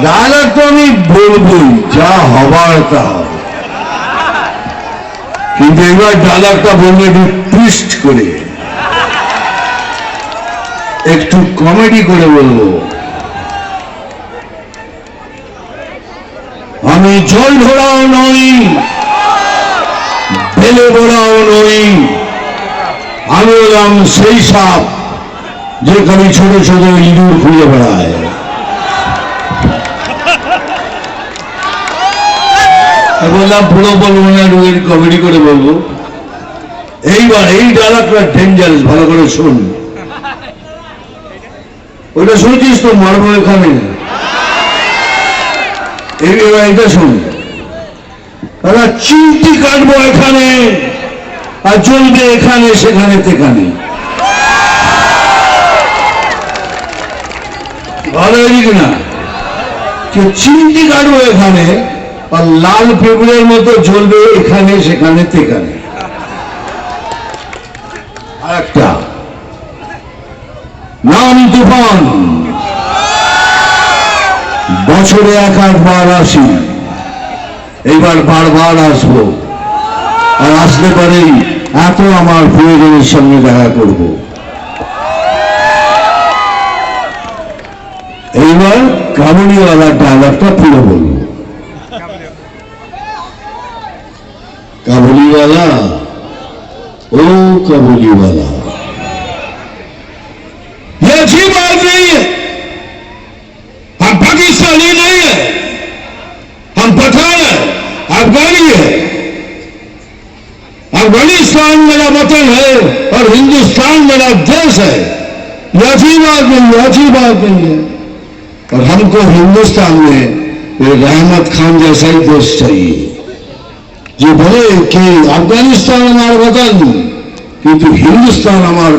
Dialogue তো আমি বলবই, যা হবার তা হবে, কিন্তু এবার ডায়লগটা বলবো একটু টুইস্ট করে, একটু কমেডি করে বলবো। আমি জল ভরাও নই, বেলে ভরাও নই, আমি হলাম সেই সাপ যেখানে ছোট ছোট ইঁদুর খুঁজে বেড়ায়। বললাম পুরো বলবো না, রুয়ের কমেডি করে বলবো। এইবার এই ডায়লগটা ডেঞ্জারাস, ভালো করে শুন। ওটা শুনছিস তো মারবো এখানে, এটা শুন। তারা চিমটি কাটবো এখানে আর চলবে এখানে সেখানে তেখানে। ভালো হয়েছে না? চিমটি কাটবো এখানে আর লাল পেঁপড়ের মতো জ্বলবে এখানে সেখানে তেখানে। আরেকটা, নাম তুফান, বছরে একবার আসি, এইবার বারবার আসবো, আর আসলে পরেই এত আমার প্রিয়জনের সঙ্গে দেখা করব। এইবার কাবুলিওয়ালা ডায়লগটা পুরো বলবো। কাবুলিওয়ালা, ओ कबूली वाला, ये अच्छी बात नहीं है। हम पाकिस्तानी नहीं है, हम पठान है, अफगानी है। अफगानिस्तान मेरा वतन है और हिंदुस्तान मेरा देश है। ये अच्छी बात नहीं है, अच्छी बात नहीं है। और हमको हिंदुस्तान में रहमत खान जैसा ही देश चाहिए, जो बोले कि अफगानिस्तान हमारा वतन, किंतु हिंदुस्तान हमारा